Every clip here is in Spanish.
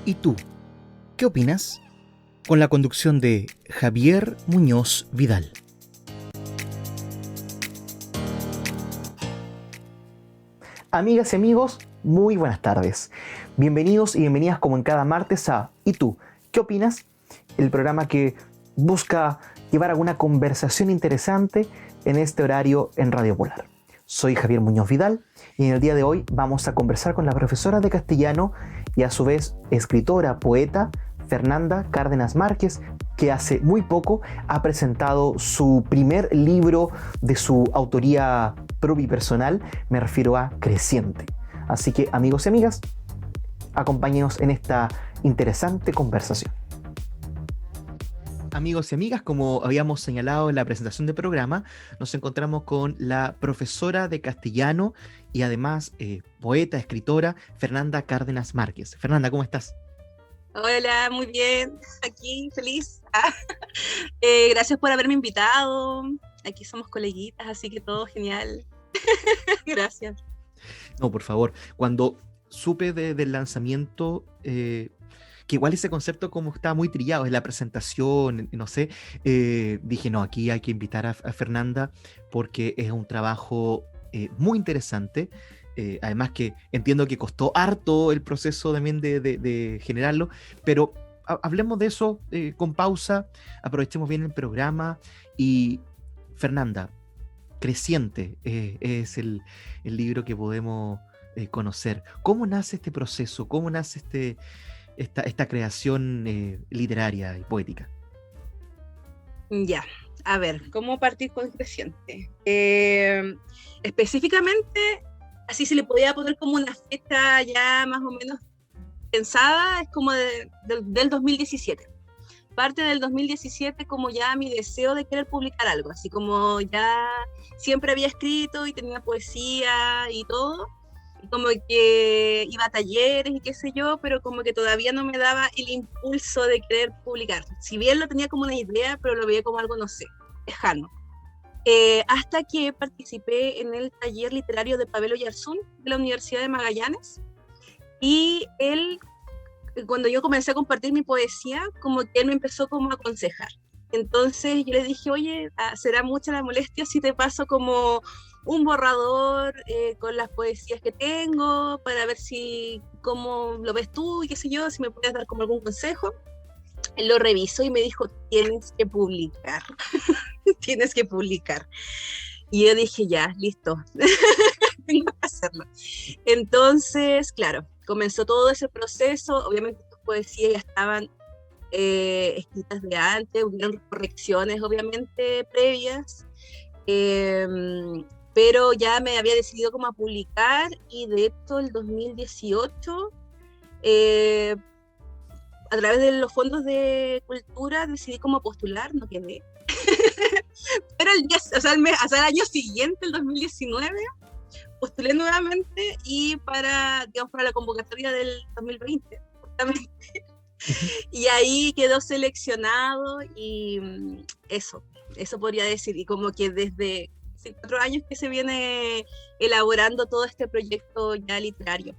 ¿Y tú? ¿Qué opinas? Con la conducción de Javier Muñoz Vidal. Amigas y amigos, muy buenas tardes. Bienvenidos y bienvenidas como en cada martes a ¿Y tú? ¿Qué opinas? El programa que busca llevar alguna conversación interesante en este horario en Radio Polar. Soy Javier Muñoz Vidal y en el día de hoy vamos a conversar con la profesora de castellano y a su vez escritora, poeta, Fernanda Cárdenas Márquez, que hace muy poco ha presentado su primer libro de su autoría propia y personal, me refiero a Creciente. Así que, amigos y amigas, acompáñenos en esta interesante conversación. Amigos y amigas, como habíamos señalado en la presentación del programa, nos encontramos con la profesora de castellano y además poeta, escritora, Fernanda Cárdenas Márquez. Fernanda, ¿cómo estás? Hola, muy bien, aquí feliz. Gracias por haberme invitado. Aquí somos coleguitas, así que todo genial. Gracias. No, por favor. Cuando supe del lanzamiento, que igual ese concepto como está muy trillado, es la presentación, no sé, dije, no, aquí hay que invitar a Fernanda porque es un trabajo muy interesante. Además que entiendo que costó harto el proceso también de generarlo, pero hablemos de eso con pausa, aprovechemos bien el programa y Fernanda, Creciente es el libro que podemos conocer. ¿Cómo nace este proceso? ¿Cómo nace esta creación literaria y poética? Ya, a ver, ¿cómo partir con Creciente? Específicamente, así se le podía poner como una fecha ya más o menos pensada, es como del 2017. Parte del 2017 como ya mi deseo de querer publicar algo, así como ya siempre había escrito y tenía poesía y todo, y como que iba a talleres y qué sé yo, pero como que todavía no me daba el impulso de querer publicar. Si bien lo tenía como una idea, pero lo veía como algo, no sé, lejano. Hasta que participé en el taller literario de Pavel Oyarzún de la Universidad de Magallanes, y él, cuando yo comencé a compartir mi poesía, como que él me empezó como a aconsejar. Entonces yo le dije, oye, será mucha la molestia si te paso como un borrador con las poesías que tengo para ver si cómo lo ves tú y qué sé yo, si me puedes dar como algún consejo. Él lo revisó y me dijo, tienes que publicar, tienes que publicar. Y yo dije, ya, listo, tengo que hacerlo. Entonces, claro, comenzó todo ese proceso. Obviamente tus poesías ya estaban escritas de antes, hubieron correcciones obviamente previas, pero ya me había decidido como a publicar, y de hecho el 2018 a través de los fondos de cultura decidí como postular, no quedé. Pero el año siguiente, el 2019, postulé nuevamente y para la convocatoria del 2020, justamente. Y ahí quedó seleccionado y eso podría decir. Y como que desde hace 4 años que se viene elaborando todo este proyecto ya literario.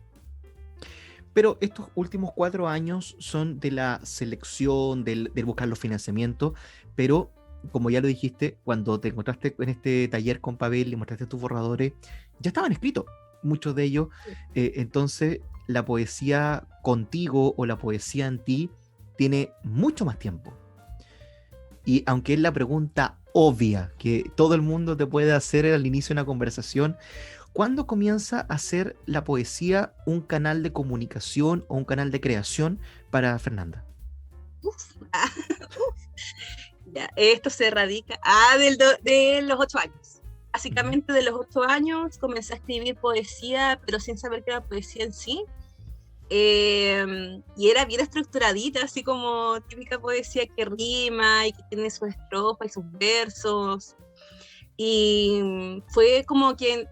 Pero estos últimos 4 años son de la selección, del buscar los financiamientos, pero como ya lo dijiste, cuando te encontraste en este taller con Pavel y mostraste tus borradores, ya estaban escritos, muchos de ellos. Entonces, la poesía contigo o la poesía en ti tiene mucho más tiempo. Y aunque es la pregunta obvia que todo el mundo te puede hacer al inicio de una conversación, ¿cuándo comienza a ser la poesía un canal de comunicación o un canal de creación para Fernanda? Ya, esto se radica de los 8 años. Básicamente de los 8 años comencé a escribir poesía, pero sin saber que era poesía en sí. Y era bien estructuradita, así como típica poesía que rima y que tiene su estrofa y sus versos. Y fue como que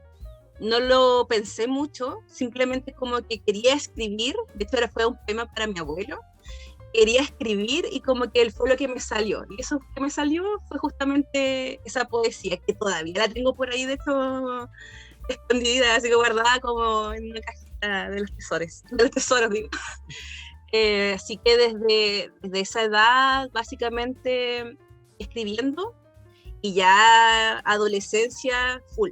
no lo pensé mucho, simplemente como que quería escribir. De hecho fue un poema para mi abuelo. Quería escribir y como que fue lo que me salió. Y eso que me salió fue justamente esa poesía, que todavía la tengo por ahí, de hecho, escondida, así que guardada como en una cajita de los tesoros, digo. Así que desde esa edad, básicamente escribiendo, y ya adolescencia full.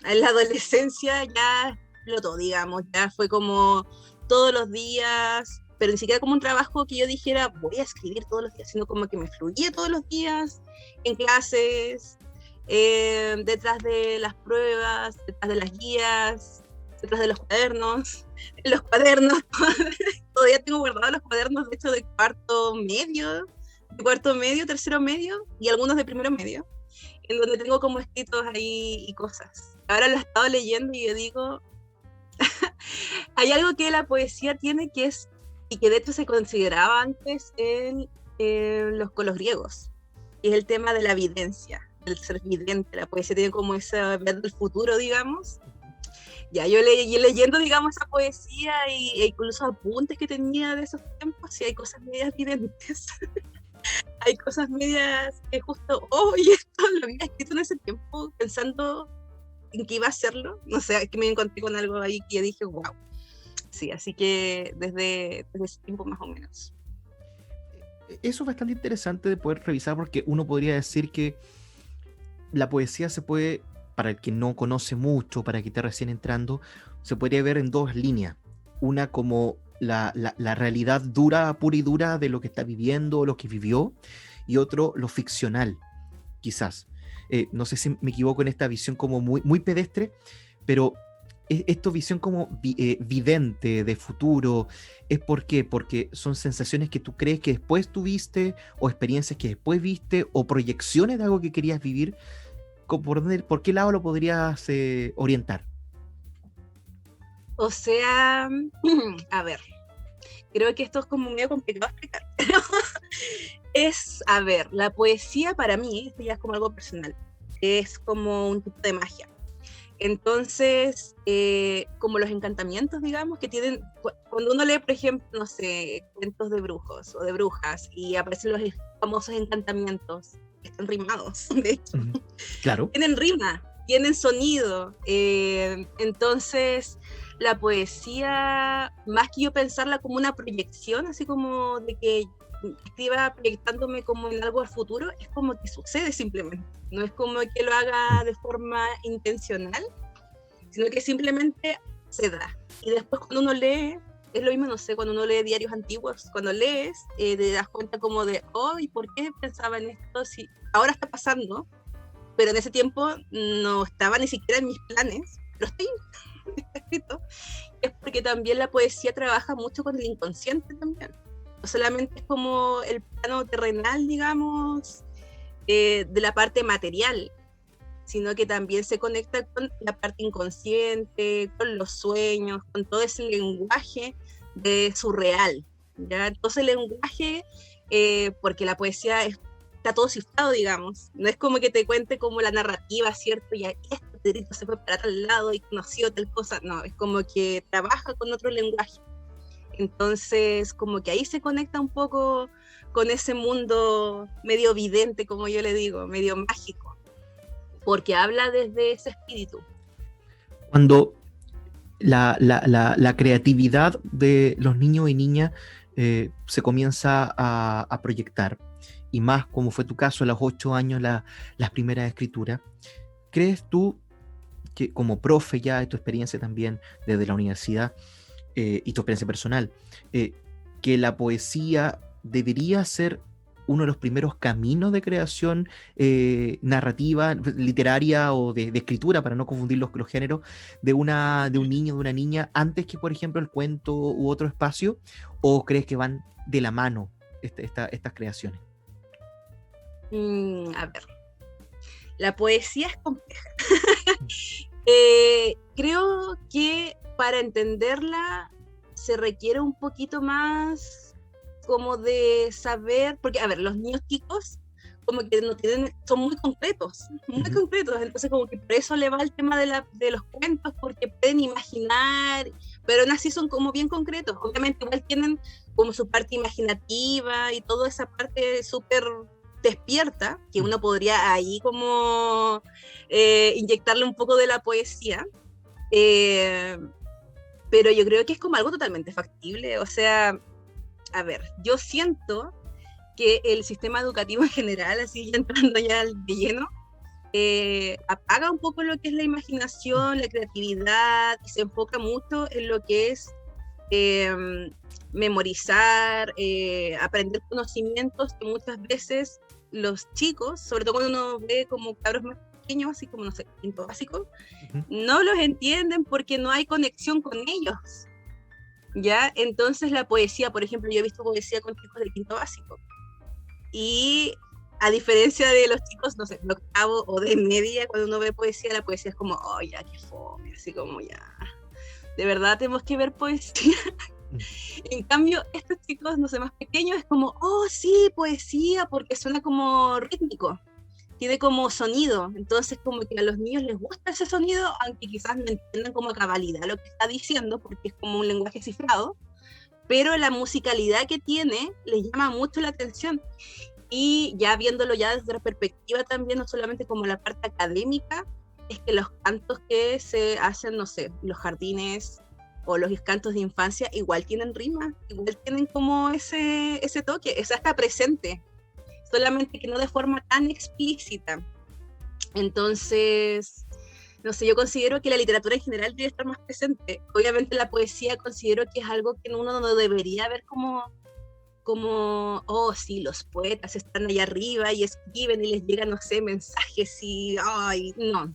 En la adolescencia ya explotó, digamos, ya fue como todos los días, pero ni siquiera como un trabajo que yo dijera voy a escribir todos los días, sino como que me fluía todos los días en clases, detrás de las pruebas, detrás de las guías, detrás de los cuadernos. En los cuadernos, todavía tengo guardados los cuadernos, de hecho, de cuarto medio, tercero medio, y algunos de primero medio, en donde tengo como escritos ahí y cosas. Ahora lo he estado leyendo y yo digo, hay algo que la poesía tiene que es, y que de hecho se consideraba antes en con los griegos, y es el tema de la videncia, del ser vidente. La poesía tiene como ese ver del futuro, digamos. Ya, yo leyendo, digamos, esa poesía e incluso apuntes que tenía de esos tiempos, y hay cosas medias videntes. Hay cosas medias que justo, y esto lo había escrito en ese tiempo, pensando en que iba a hacerlo. No sé, que me encontré con algo ahí que dije, wow. Sí, así que desde ese tiempo más o menos. Eso es bastante interesante de poder revisar, porque uno podría decir que la poesía se puede, para el que no conoce mucho, para el que está recién entrando, se podría ver en dos líneas. Una como la realidad dura, pura y dura de lo que está viviendo, lo que vivió, y otro lo ficcional, quizás. No sé si me equivoco en esta visión como muy, muy pedestre, pero esta visión como vidente de futuro, ¿es por qué? Porque son sensaciones que tú crees que después tuviste, o experiencias que después viste, o proyecciones de algo que querías vivir. ¿Por qué lado lo podrías orientar? O sea, a ver, creo que esto es como medio complicado de explicar. A ver, la poesía para mí, esto ya es como algo personal, es como un tipo de magia. Entonces, como los encantamientos, digamos, que tienen, cuando uno lee, por ejemplo, no sé, cuentos de brujos o de brujas, y aparecen los famosos encantamientos, que están rimados, de hecho. Claro. Tienen rima, tienen sonido. Entonces, la poesía, más que yo pensarla como una proyección, así como de que escriba proyectándome como en algo al futuro, es como que sucede simplemente. No es como que lo haga de forma intencional, sino que simplemente se da. Y después cuando uno lee, es lo mismo, no sé, cuando uno lee diarios antiguos, cuando lees, te das cuenta como de, ¿y por qué pensaba en esto? Si ahora está pasando, pero en ese tiempo no estaba ni siquiera en mis planes, pero está escrito. Es porque también la poesía trabaja mucho con el inconsciente también. No solamente es como el plano terrenal, digamos, de la parte material, sino que también se conecta con la parte inconsciente, con los sueños, con todo ese lenguaje de surreal, ¿ya? Entonces el lenguaje, porque la poesía está todo cifrado, digamos, no es como que te cuente como la narrativa, ¿cierto? Y este Pedrito se fue para tal lado y conoció tal cosa, no, es como que trabaja con otro lenguaje. Entonces, como que ahí se conecta un poco con ese mundo medio vidente, como yo le digo, medio mágico, porque habla desde ese espíritu. Cuando la creatividad de los niños y niñas se comienza a proyectar, y más como fue tu caso a los 8 años, las primeras escrituras, ¿crees tú que como profe ya de tu experiencia también desde la universidad, y tu experiencia personal, que la poesía debería ser uno de los primeros caminos de creación narrativa, literaria o de escritura, para no confundir los géneros, de un niño, de una niña, antes que, por ejemplo, el cuento u otro espacio? ¿O crees que van de la mano estas creaciones? A ver, la poesía es compleja. Creo que para entenderla se requiere un poquito más como de saber, porque a ver, los niños chicos como que no tienen, son muy concretos, entonces como que por eso le va el tema de los cuentos, porque pueden imaginar, pero aún así son como bien concretos. Obviamente igual tienen como su parte imaginativa y toda esa parte súper despierta, que uno podría ahí como inyectarle un poco de la poesía, pero yo creo que es como algo totalmente factible. O sea, a ver, yo siento que el sistema educativo en general, así ya entrando ya de lleno, apaga un poco lo que es la imaginación, la creatividad, y se enfoca mucho en lo que es memorizar, aprender conocimientos que muchas veces los chicos, sobre todo cuando uno ve como cabros más pequeños, así como, no sé, quinto básico, no los entienden porque no hay conexión con ellos, ¿ya? Entonces la poesía, por ejemplo, yo he visto poesía con chicos de quinto básico, y a diferencia de los chicos, no sé, de octavo o de media, cuando uno ve poesía, la poesía es como, oh, ya, qué fome, así como ya, de verdad tenemos que ver poesía. En cambio, estos chicos, no sé, más pequeños, es como, oh, sí, poesía, porque suena como rítmico, tiene como sonido, entonces como que a los niños les gusta ese sonido, aunque quizás no entiendan como a cabalidad lo que está diciendo, porque es como un lenguaje cifrado, pero la musicalidad que tiene les llama mucho la atención. Y ya viéndolo ya desde la perspectiva también, no solamente como la parte académica, es que los cantos que se hacen, no sé, los jardines o los cantos de infancia, igual tienen rima, igual tienen como ese toque, esa está presente, solamente que no de forma tan explícita. Entonces, no sé, yo considero que la literatura en general debe estar más presente. Obviamente la poesía considero que es algo que uno no debería ver como, oh, sí, los poetas están allá arriba y escriben y les llegan, no sé, mensajes y, ay, no.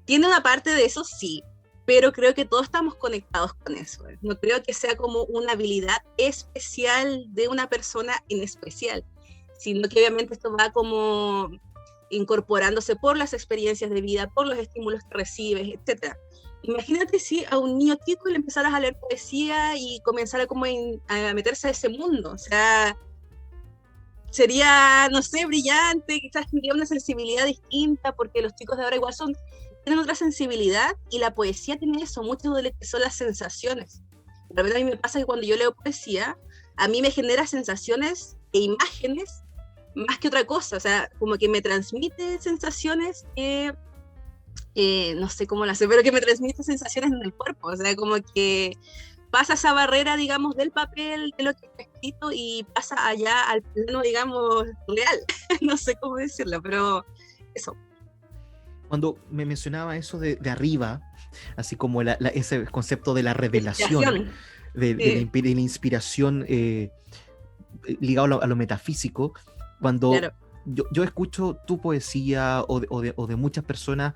Tiene una parte de eso, sí, pero creo que todos estamos conectados con eso. No creo que sea como una habilidad especial de una persona en especial, sino que obviamente esto va como incorporándose por las experiencias de vida, por los estímulos que recibes, etc. Imagínate si a un niño chico le empezaras a leer poesía y comenzara como a meterse a ese mundo, o sea, sería, no sé, brillante, quizás tendría una sensibilidad distinta, porque los chicos de ahora igual tienen otra sensibilidad, y la poesía tiene eso, mucho de lo que son las sensaciones. Pero a mí me pasa que cuando yo leo poesía, a mí me genera sensaciones e imágenes más que otra cosa, o sea, como que me transmite sensaciones que, no sé cómo las sé, pero que me transmite sensaciones en el cuerpo, o sea, como que pasa esa barrera, digamos, del papel, de lo que está escrito, y pasa allá al plano, digamos, real, no sé cómo decirlo, pero eso. Cuando me mencionaba eso de arriba, así como ese concepto de la revelación, de la inspiración ligado a lo metafísico, cuando claro. yo escucho tu poesía o de muchas personas,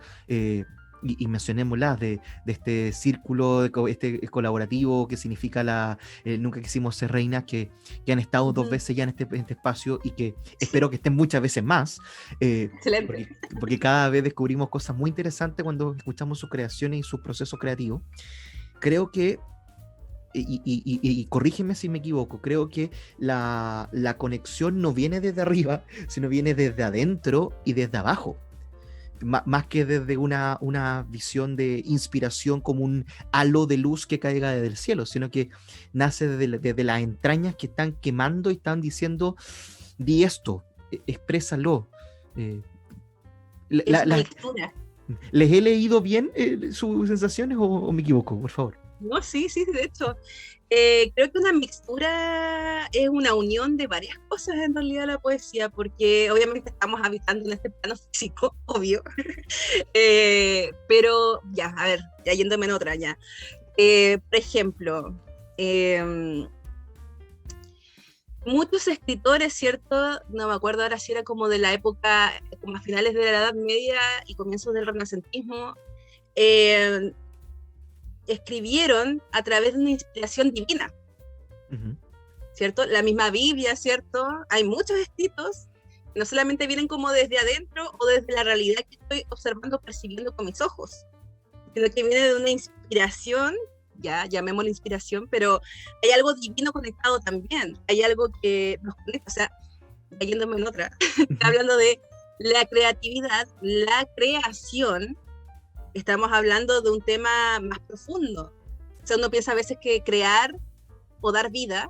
y mencionémoslas, de este círculo este colaborativo que significa Nunca Quisimos Ser Reinas, que han estado 2 veces ya en este espacio, y que espero que estén muchas veces más, Excelente. porque cada vez descubrimos cosas muy interesantes cuando escuchamos sus creaciones y sus procesos creativos. Creo que, y corrígeme si me equivoco, creo que la conexión no viene desde arriba, sino viene desde adentro y desde abajo. Más que desde una visión de inspiración como un halo de luz que caiga desde el cielo, sino que nace desde las entrañas que están quemando y están diciendo, di esto, exprésalo. Lectura. ¿Les he leído bien sus sensaciones o me equivoco, por favor? No, sí, de hecho. Creo que una mixtura es una unión de varias cosas en realidad la poesía, porque obviamente estamos habitando en este plano físico, obvio. Pero ya, a ver, ya yéndome en otra ya. Por ejemplo, muchos escritores, ¿cierto? No me acuerdo ahora si era como de la época, como a finales de la Edad Media y comienzos del Renacentismo, escribieron a través de una inspiración divina, ¿cierto? La misma Biblia, ¿cierto? Hay muchos escritos que no solamente vienen como desde adentro o desde la realidad que estoy observando, percibiendo con mis ojos, sino que viene de una inspiración, ya llamémosla inspiración, pero hay algo divino conectado también, hay algo que nos conecta, o sea, yéndome en otra, está hablando de la creatividad, la creación. Estamos hablando de un tema más profundo. O sea, uno piensa a veces que crear o dar vida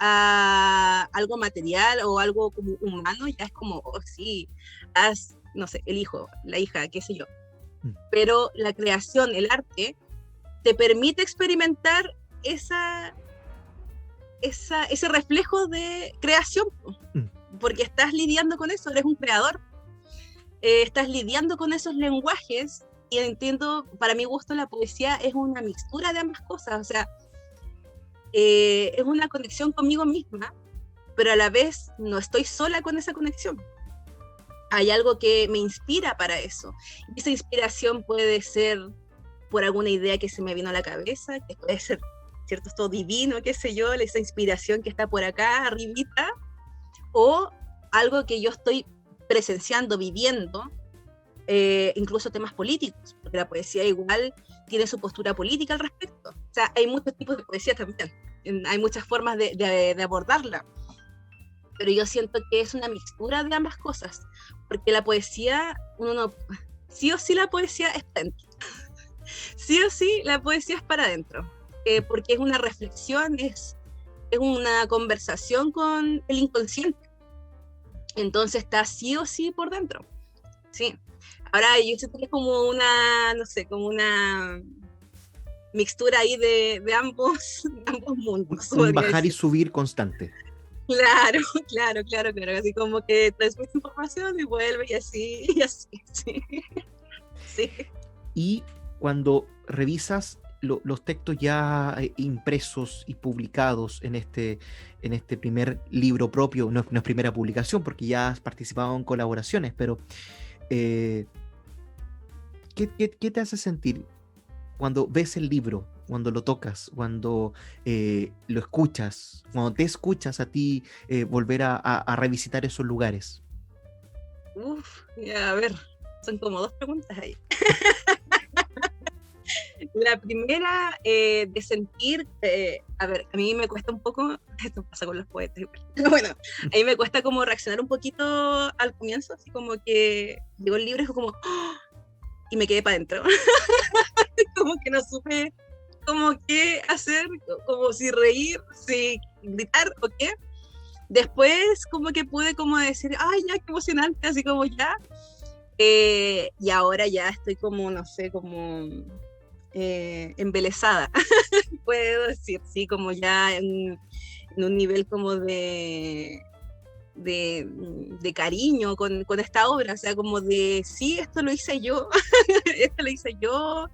a algo material o algo como humano ya es como, oh, sí, no sé, el hijo, la hija, qué sé yo. Pero la creación, el arte, te permite experimentar esa ese reflejo de creación, porque estás lidiando con eso, eres un creador, estás lidiando con esos lenguajes, y entiendo, para mi gusto la poesía es una mixtura de ambas cosas, o sea, es una conexión conmigo misma, pero a la vez no estoy sola con esa conexión. Hay algo que me inspira para eso. Y esa inspiración puede ser por alguna idea que se me vino a la cabeza, que puede ser, ¿cierto? Esto divino, qué sé yo, esa inspiración que está por acá, arribita, o algo que yo estoy presenciando, viviendo, incluso temas políticos, porque la poesía igual tiene su postura política al respecto. O sea, hay muchos tipos de poesía también, hay muchas formas de abordarla, pero yo siento que es una mixtura de ambas cosas, porque la poesía, uno no, sí o sí la poesía es para adentro, sí o sí la poesía es para adentro, porque es una reflexión, es una conversación con el inconsciente, entonces está sí o sí por dentro, sí. Ahora yo siento que es como una, no sé, como una mixtura ahí de ambos mundos. Un bajar y subir constante. Claro, claro, así como que transmite información y vuelve y así, sí. Sí. Y cuando revisas los textos ya impresos y publicados en este primer libro propio, no es primera publicación porque ya has participado en colaboraciones, pero ¿qué te hace sentir cuando ves el libro, cuando lo tocas, cuando lo escuchas, cuando te escuchas a ti volver a revisitar esos lugares? Ya, a ver, son como dos preguntas ahí. La primera, de sentir, a ver, a mí me cuesta un poco, esto pasa con los poetas, pero bueno, a mí me cuesta como reaccionar un poquito al comienzo, así como que llegó el libro y fue como, ¡oh! Y me quedé para adentro. Como que no supe como qué hacer, como si reír, si gritar o qué. Después como que pude como decir, ay, ya, qué emocionante, así como ya. Y ahora ya estoy como, no sé, como embelesada, puedo decir, sí, como ya en un nivel como de cariño con esta obra, o sea, como de, sí, esto lo hice yo, esto lo hice yo,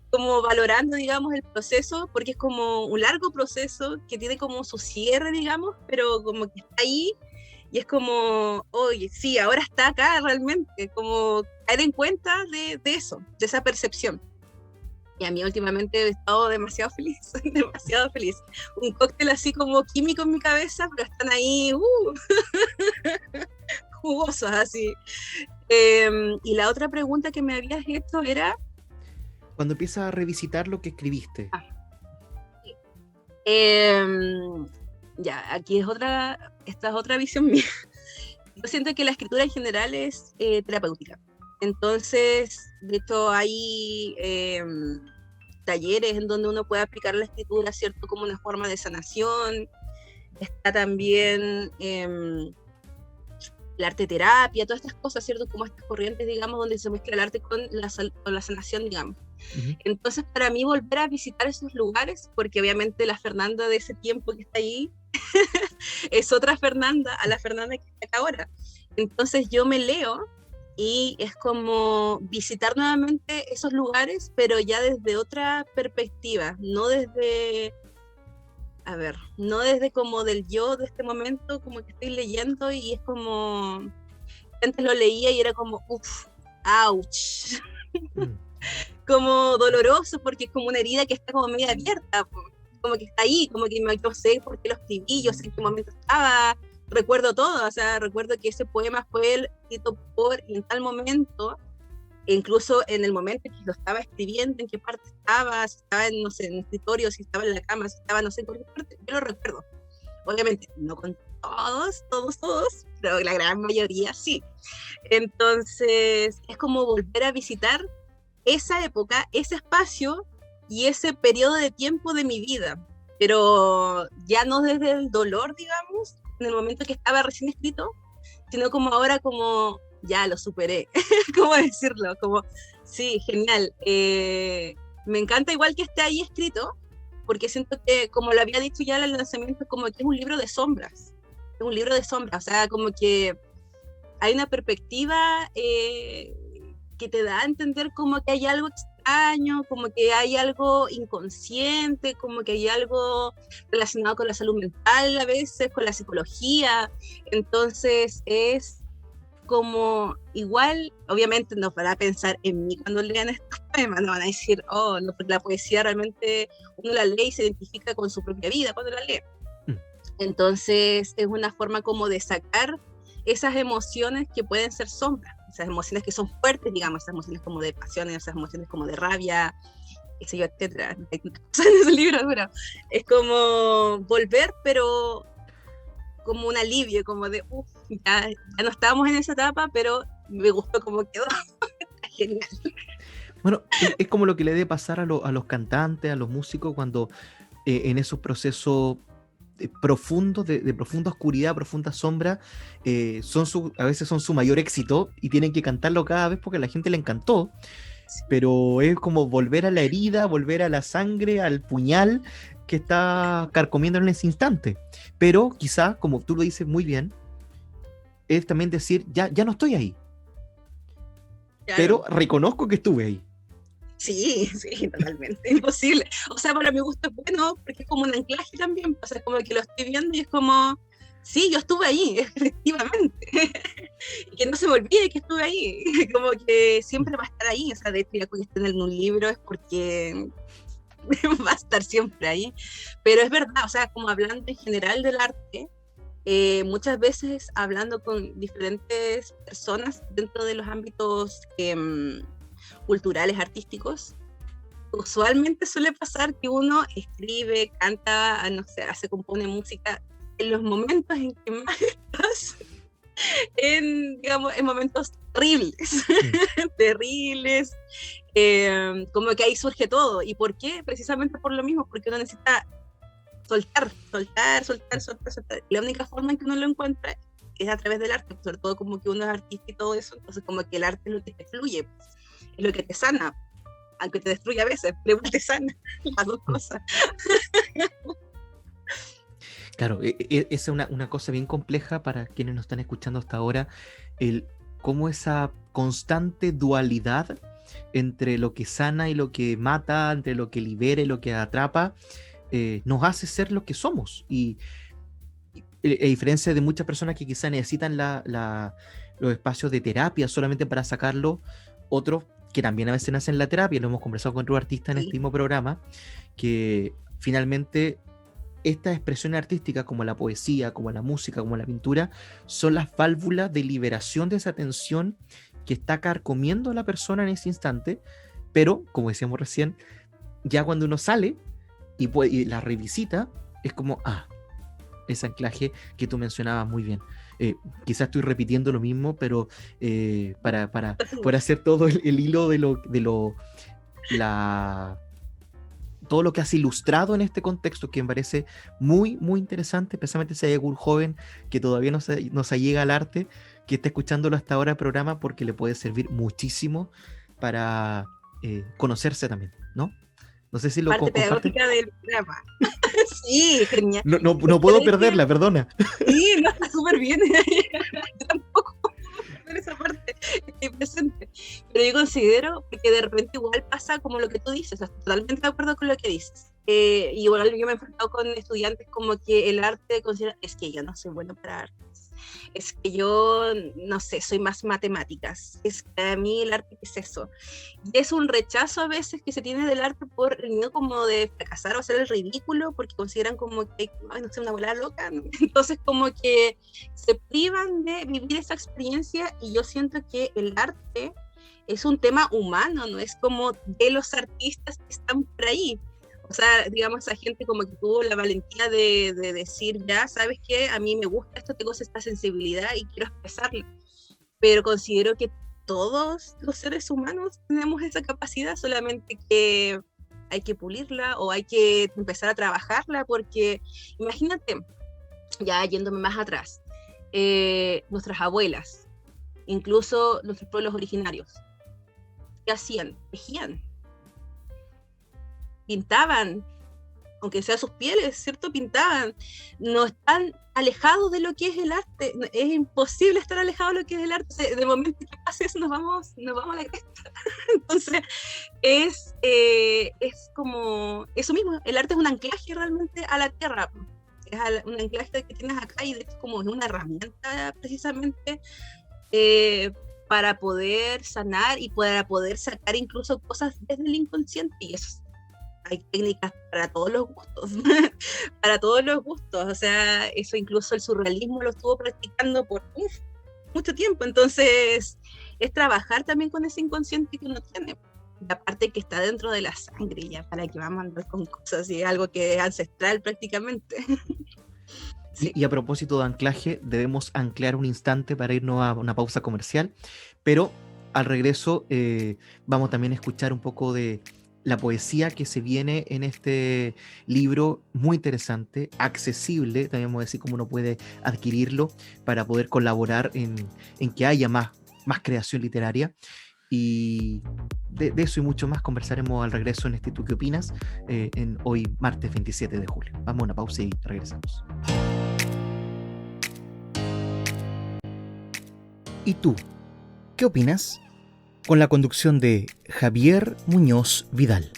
como valorando, digamos, el proceso, porque es como un largo proceso que tiene como su cierre, digamos, pero como que está ahí, y es como, oye, sí, ahora está acá realmente, como caer en cuenta de eso, de esa percepción. Y a mí últimamente he estado demasiado feliz, demasiado feliz. Un cóctel así como químico en mi cabeza, pero están ahí jugosos así. Y la otra pregunta que me habías hecho era... Cuando empiezas a revisitar lo que escribiste. Ya, aquí esta es otra visión mía. Yo siento que la escritura en general es terapéutica. Entonces, de hecho, hay talleres en donde uno puede aplicar la escritura, ¿cierto? Como una forma de sanación. Está también el arte terapia, todas estas cosas, ¿cierto? Como estas corrientes, digamos, donde se mezcla el arte con la sanación, digamos. Uh-huh. Entonces, para mí, volver a visitar esos lugares, porque obviamente la Fernanda de ese tiempo que está ahí es otra Fernanda a la Fernanda que está acá ahora. Entonces, yo me leo y es como visitar nuevamente esos lugares, pero ya desde otra perspectiva, no desde... A ver, no desde como del yo de este momento, como que estoy leyendo y es como... Antes lo leía y era como, uff, ouch. Como doloroso porque es como una herida que está como media abierta, como que está ahí, como que yo sé por qué lo escribí, yo sé en qué momento estaba, recuerdo todo, o sea, recuerdo que ese poema fue escrito por y en tal momento, e incluso en el momento en que lo estaba escribiendo, en qué parte estaba, si estaba en, no sé, en el escritorio, si estaba en la cama, si estaba, no sé, en cualquier parte, yo lo recuerdo. Obviamente, no con todos, pero la gran mayoría sí. Entonces, es como volver a visitar esa época, ese espacio y ese periodo de tiempo de mi vida, pero ya no desde el dolor, digamos, en el momento que estaba recién escrito, sino como ahora como, ya lo superé, ¿cómo decirlo? Como, sí, genial, me encanta igual que esté ahí escrito, porque siento que, como lo había dicho ya en el lanzamiento, como que es un libro de sombras, es un libro de sombras, o sea, como que hay una perspectiva que te da a entender como que hay algo extraño, como que hay algo inconsciente, como que hay algo relacionado con la salud mental a veces, con la psicología. Entonces es como igual, obviamente no para pensar en mí cuando lean estos poemas, no van a decir, oh, no, porque la poesía realmente uno la lee y se identifica con su propia vida cuando la lee. Entonces es una forma como de sacar esas emociones que pueden ser sombras, esas emociones que son fuertes, digamos, esas emociones como de pasión, esas emociones como de rabia, qué sé yo, etcétera. Hay tantas cosas en ese libro, pero es como volver, pero como un alivio, como de, ya no estábamos en esa etapa, pero me gustó cómo quedó. Genial. Bueno, es como lo que le debe pasar a los cantantes, a los músicos, cuando en esos procesos profundos, de profunda oscuridad, profunda sombra, a veces son su mayor éxito y tienen que cantarlo cada vez porque a la gente le encantó, pero es como volver a la herida, volver a la sangre, al puñal que está carcomiendo en ese instante. Pero quizá, como tú lo dices muy bien, es también decir, ya no estoy ahí, Claro. pero reconozco que estuve ahí. Sí, sí, totalmente, imposible. O sea, para mi gusto es bueno, porque es como un anclaje también, o sea, es como que lo estoy viendo y es como, sí, yo estuve ahí, efectivamente. Y que no se me olvide que estuve ahí, como que siempre va a estar ahí, o sea, de hecho, ya cuando esté en un libro es porque va a estar siempre ahí. Pero es verdad, o sea, como hablando en general del arte, muchas veces hablando con diferentes personas dentro de los ámbitos culturales, artísticos, usualmente suele pasar que uno escribe, canta, no sé, compone música en los momentos en que más estás digamos, en momentos terribles, terribles, como que ahí surge todo. ¿Y por qué? Precisamente por lo mismo, porque uno necesita soltar. La única forma en que uno lo encuentra es a través del arte, sobre todo como que uno es artista y todo eso, entonces como que el arte es lo que te fluye, es lo que te sana, aunque te destruye a veces, pero igual te sana, las dos cosas. Claro, esa es una cosa bien compleja para quienes nos están escuchando hasta ahora, cómo esa constante dualidad entre lo que sana y lo que mata, entre lo que libera y lo que atrapa, nos hace ser lo que somos. Y a diferencia de muchas personas que quizás necesitan los espacios de terapia solamente para sacarlo, otros que también a veces hacen la terapia, lo hemos conversado con otros artistas en este mismo programa, que finalmente estas expresiones artísticas como la poesía, como la música, como la pintura, son las válvulas de liberación de esa tensión que está carcomiendo a la persona en ese instante, pero, como decíamos recién, ya cuando uno sale y la revisita, es como, ese anclaje que tú mencionabas muy bien. Quizás estoy repitiendo lo mismo, pero para hacer todo el hilo todo lo que has ilustrado en este contexto, que me parece muy, muy interesante, especialmente si hay algún joven que todavía no se llega al arte, que esté escuchándolo hasta ahora el programa, porque le puede servir muchísimo para conocerse también, ¿no? No sé si lo Parte comparten. pedagógica del programa. Sí, genial. No puedo perderla, perdona. Sí, no, está súper bien. Yo tampoco en esa parte estoy presente. Pero yo considero que de repente igual pasa como lo que tú dices, estoy totalmente de acuerdo con lo que dices. Y igual yo me he enfrentado con estudiantes como que el arte considera, es que yo no soy bueno para artes, es que yo, no sé, soy más matemáticas, es que a mí el arte es eso. Y es un rechazo a veces que se tiene del arte por el miedo como de fracasar o hacer el ridículo, porque consideran como que, ay, no sé, una abuela loca, ¿no? Entonces como que se privan de vivir esa experiencia, y yo siento que el arte es un tema humano, no es como de los artistas que están por ahí. O sea, digamos, esa gente como que tuvo la valentía de decir, ya, ¿sabes qué? A mí me gusta esto, tengo esta sensibilidad y quiero expresarla. Pero considero que todos los seres humanos tenemos esa capacidad, solamente que hay que pulirla o hay que empezar a trabajarla, porque imagínate, ya yéndome más atrás, nuestras abuelas, incluso nuestros pueblos originarios, ¿qué hacían? Tejían, pintaban, aunque sea sus pieles, ¿cierto? Pintaban, no están alejados de lo que es el arte, es imposible estar alejado de lo que es el arte, de momento que pase eso nos vamos a la cresta. Entonces, es como eso mismo, el arte es un anclaje realmente a la tierra, es un anclaje que tienes acá y de hecho como es una herramienta precisamente para poder sanar y para poder sacar incluso cosas desde el inconsciente, y eso hay técnicas para todos los gustos, para todos los gustos, o sea, eso incluso el surrealismo lo estuvo practicando por mucho tiempo, entonces es trabajar también con ese inconsciente que uno tiene, la parte que está dentro de la sangre, ya para que vamos a andar con cosas, y algo que es ancestral prácticamente. Sí. Y a propósito de anclaje, debemos anclar un instante para irnos a una pausa comercial, pero al regreso vamos también a escuchar un poco de la poesía que se viene en este libro muy interesante, accesible, también vamos a decir cómo uno puede adquirirlo para poder colaborar en que haya más creación literaria. Y de eso y mucho más conversaremos al regreso en este ¿Tú qué opinas? En hoy martes 27 de julio. Vamos a una pausa y regresamos. ¿Y tú? ¿Qué opinas? Con la conducción de Javier Muñoz Vidal.